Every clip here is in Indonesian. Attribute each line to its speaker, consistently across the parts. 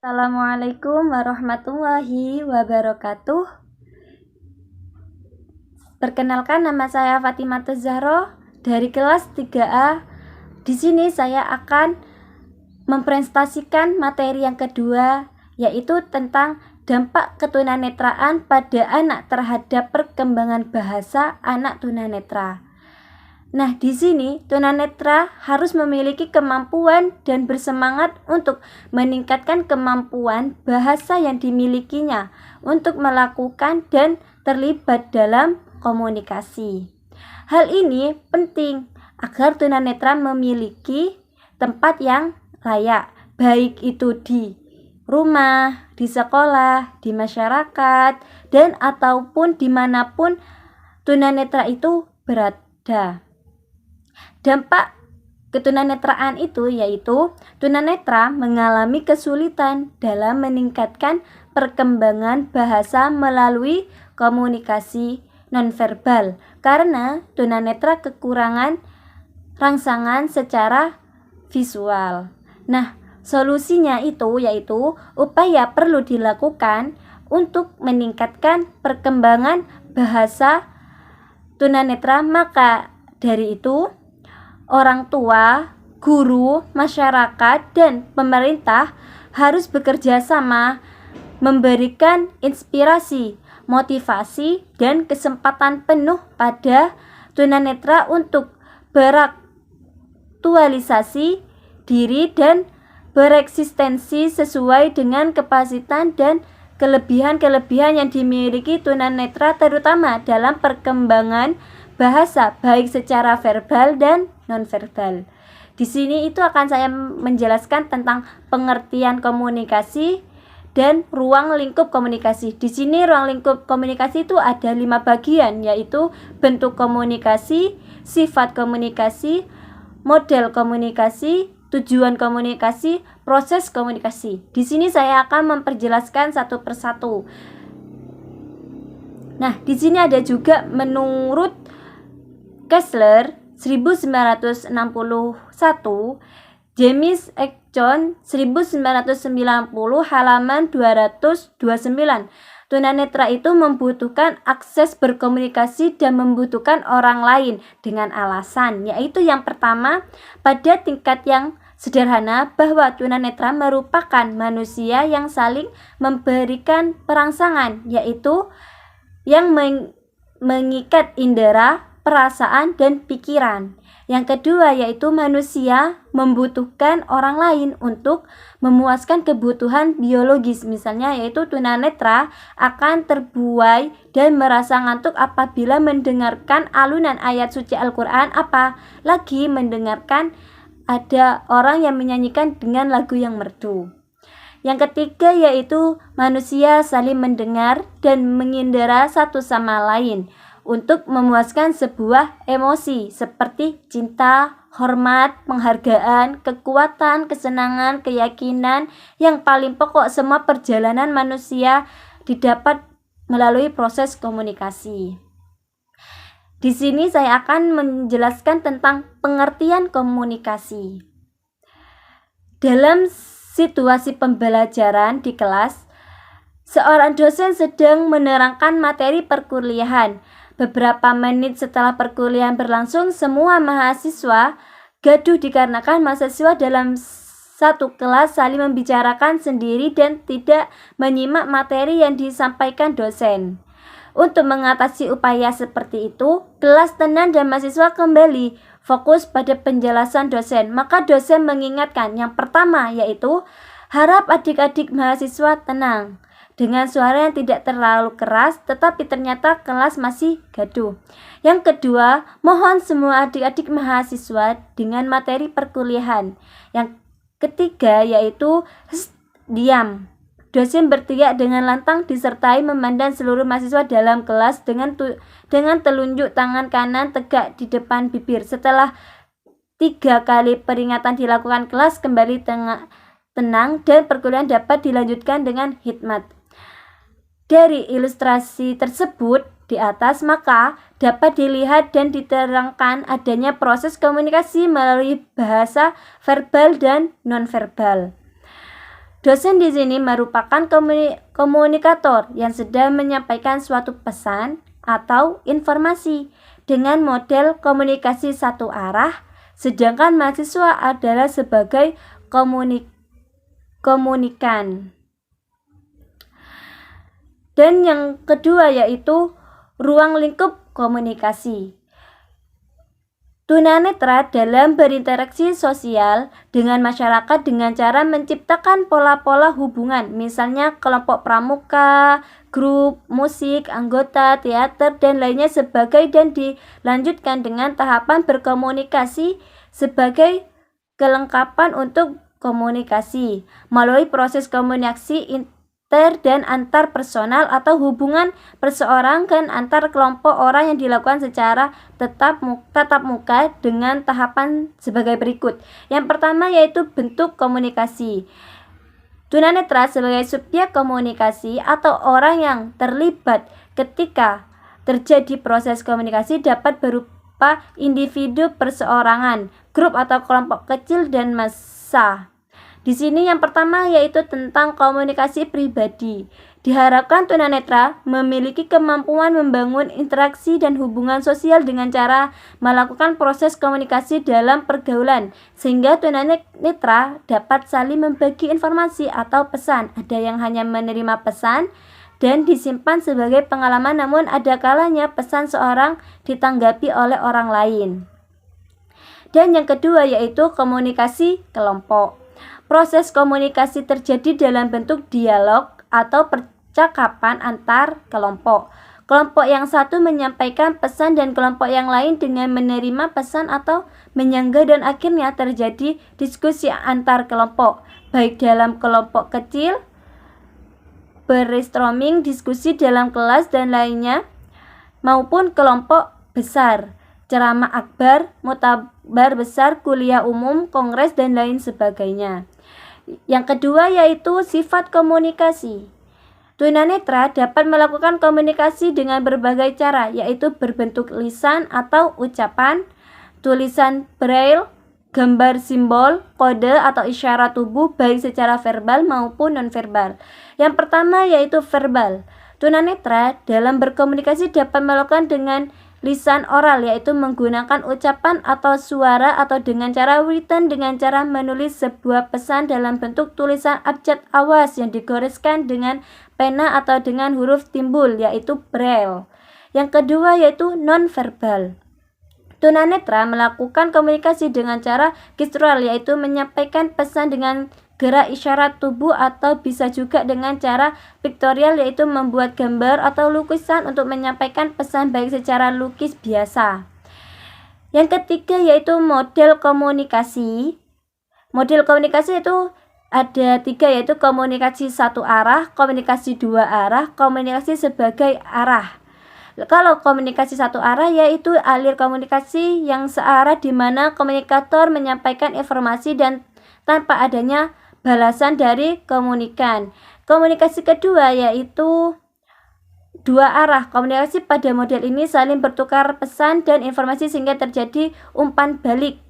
Speaker 1: Assalamualaikum warahmatullahi wabarakatuh. Perkenalkan, nama saya Fatimah Zahro dari kelas 3A. Di sini saya akan mempresentasikan materi yang kedua, yaitu tentang dampak ketunanetraan pada anak terhadap perkembangan bahasa anak tunanetra. Nah, di sini tunanetra harus memiliki kemampuan dan bersemangat untuk meningkatkan kemampuan bahasa yang dimilikinya untuk melakukan dan terlibat dalam komunikasi. Hal ini penting agar tunanetra memiliki tempat yang layak, baik itu di rumah, di sekolah, di masyarakat, dan ataupun dimanapun tunanetra itu berada. Dampak ketunanetraan itu yaitu tunanetra mengalami kesulitan dalam meningkatkan perkembangan bahasa melalui komunikasi nonverbal karena tunanetra kekurangan rangsangan secara visual. Nah, solusinya itu yaitu upaya perlu dilakukan untuk meningkatkan perkembangan bahasa tunanetra. Maka dari itu orang tua, guru, masyarakat, dan pemerintah harus bekerja sama memberikan inspirasi, motivasi, dan kesempatan penuh pada tunanetra untuk beraktualisasi diri dan bereksistensi sesuai dengan kapasitas dan kelebihan-kelebihan yang dimiliki tunanetra, terutama dalam perkembangan bahasa baik secara verbal dan nonverbal. Di sini itu akan saya menjelaskan tentang pengertian komunikasi dan ruang lingkup komunikasi. Di sini ruang lingkup komunikasi itu ada 5 bagian, yaitu bentuk komunikasi, sifat komunikasi, model komunikasi, tujuan komunikasi, proses komunikasi. Di sini saya akan memperjelaskan satu persatu. Nah, di sini ada juga menurut Kessler 1961, James John 1990 halaman 229. Tunanetra itu membutuhkan akses berkomunikasi dan membutuhkan orang lain dengan alasan, yaitu yang pertama, pada tingkat yang sederhana bahwa tunanetra merupakan manusia yang saling memberikan perangsangan, yaitu yang mengikat indera, perasaan, dan pikiran. Yang kedua yaitu manusia membutuhkan orang lain untuk memuaskan kebutuhan biologis. Misalnya yaitu tunanetra akan terbuai dan merasa ngantuk apabila mendengarkan alunan ayat suci Al-Quran, apalagi mendengarkan ada orang yang menyanyikan dengan lagu yang merdu. Yang ketiga yaitu manusia saling mendengar dan mengindera satu sama lain untuk memuaskan sebuah emosi seperti cinta, hormat, penghargaan, kekuatan, kesenangan, keyakinan. Yang paling pokok, semua perjalanan manusia didapat melalui proses komunikasi. Di sini saya akan menjelaskan tentang pengertian komunikasi. Dalam situasi pembelajaran di kelas, seorang dosen sedang menerangkan materi perkuliahan. Beberapa menit setelah perkuliahan berlangsung, semua mahasiswa gaduh dikarenakan mahasiswa dalam satu kelas saling membicarakan sendiri dan tidak menyimak materi yang disampaikan dosen. Untuk mengatasi upaya seperti itu, kelas tenang dan mahasiswa kembali fokus pada penjelasan dosen. Maka dosen mengingatkan yang pertama yaitu harap adik-adik mahasiswa tenang dengan suara yang tidak terlalu keras, tetapi ternyata kelas masih gaduh. Yang kedua, mohon semua adik-adik mahasiswa dengan materi perkuliahan. Yang ketiga yaitu diam. Dosen berteriak dengan lantang disertai memandang seluruh mahasiswa dalam kelas dengan telunjuk tangan kanan tegak di depan bibir. Setelah 3 kali peringatan dilakukan, kelas kembali tenang dan perkuliahan dapat dilanjutkan dengan hikmat. Dari ilustrasi tersebut di atas, maka dapat dilihat dan diterangkan adanya proses komunikasi melalui bahasa verbal dan nonverbal. Dosen di sini merupakan komunikator yang sedang menyampaikan suatu pesan atau informasi dengan model komunikasi satu arah, sedangkan mahasiswa adalah sebagai komunikan. Dan yang kedua yaitu ruang lingkup komunikasi. Tunanetra dalam berinteraksi sosial dengan masyarakat dengan cara menciptakan pola-pola hubungan, misalnya kelompok pramuka, grup musik, anggota teater, dan lainnya sebagai, dan dilanjutkan dengan tahapan berkomunikasi sebagai kelengkapan untuk komunikasi melalui proses komunikasi inter dan antar personal atau hubungan perseorangan antar kelompok orang yang dilakukan secara tatap muka dengan tahapan sebagai berikut. Yang pertama yaitu bentuk komunikasi. Tunanetra sebagai subjek komunikasi atau orang yang terlibat ketika terjadi proses komunikasi dapat berupa individu perseorangan, grup atau kelompok kecil, dan massa. Di sini yang pertama yaitu tentang komunikasi pribadi. Diharapkan tunanetra memiliki kemampuan membangun interaksi dan hubungan sosial dengan cara melakukan proses komunikasi dalam pergaulan, sehingga tunanetra dapat saling membagi informasi atau pesan. Ada yang hanya menerima pesan dan disimpan sebagai pengalaman, namun ada kalanya pesan seorang ditanggapi oleh orang lain. Dan yang kedua yaitu komunikasi kelompok. Proses komunikasi terjadi dalam bentuk dialog atau percakapan antar kelompok. Kelompok yang satu menyampaikan pesan dan kelompok yang lain dengan menerima pesan atau menyanggah, dan akhirnya terjadi diskusi antar kelompok, baik dalam kelompok kecil, brainstorming, diskusi dalam kelas dan lainnya, maupun kelompok besar, ceramah akbar, muktabar besar, kuliah umum, kongres, dan lain sebagainya. Yang kedua yaitu sifat komunikasi. Tunanetra dapat melakukan komunikasi dengan berbagai cara, yaitu berbentuk lisan atau ucapan, tulisan braille, gambar simbol, kode atau isyarat tubuh baik secara verbal maupun nonverbal. Yang pertama yaitu verbal. Tunanetra dalam berkomunikasi dapat melakukan dengan lisan oral, yaitu menggunakan ucapan atau suara, atau dengan cara written dengan cara menulis sebuah pesan dalam bentuk tulisan abjad awas yang digoreskan dengan pena atau dengan huruf timbul, yaitu braille. Yang kedua yaitu nonverbal. Tunanetra melakukan komunikasi dengan cara gestural, yaitu menyampaikan pesan dengan gerak isyarat tubuh, atau bisa juga dengan cara piktorial, yaitu membuat gambar atau lukisan untuk menyampaikan pesan baik secara lukis biasa. Yang ketiga yaitu model komunikasi. Model komunikasi itu ada 3, yaitu komunikasi satu arah, komunikasi dua arah, komunikasi sebagai arah. Kalau komunikasi satu arah yaitu alir komunikasi yang searah, di mana komunikator menyampaikan informasi dan tanpa adanya balasan dari komunikan. Komunikasi kedua yaitu dua arah. Komunikasi pada model ini saling bertukar pesan dan informasi sehingga terjadi umpan balik.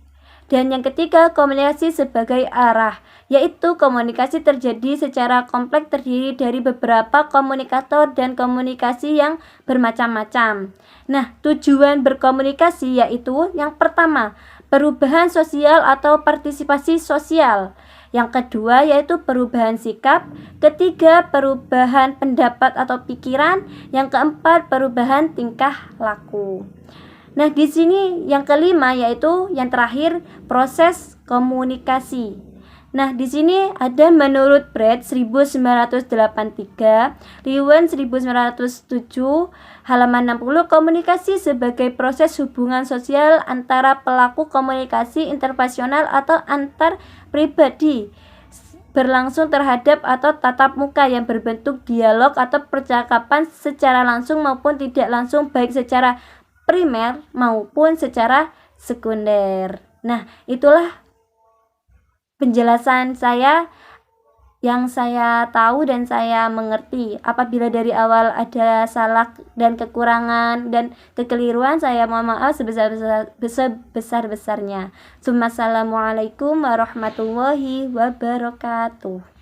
Speaker 1: Dan yang ketiga komunikasi sebagai arah, yaitu komunikasi terjadi secara kompleks, terdiri dari beberapa komunikator dan komunikasi yang bermacam-macam. Nah, tujuan berkomunikasi yaitu yang pertama, perubahan sosial atau partisipasi sosial. Yang kedua yaitu perubahan sikap, ketiga perubahan pendapat atau pikiran, yang keempat perubahan tingkah laku. Nah, di sini yang kelima yaitu yang terakhir proses komunikasi. Nah, di sini ada menurut Brett 1983, Lewin 1907, halaman 60, komunikasi sebagai proses hubungan sosial antara pelaku komunikasi interpersonal atau antar pribadi berlangsung terhadap atau tatap muka yang berbentuk dialog atau percakapan secara langsung maupun tidak langsung, baik secara primer maupun secara sekunder. Nah, itulah penjelasan saya yang saya tahu dan saya mengerti. Apabila dari awal ada salah dan kekurangan dan kekeliruan, saya mohon maaf sebesar-besarnya. Assalamualaikum warahmatullahi wabarakatuh.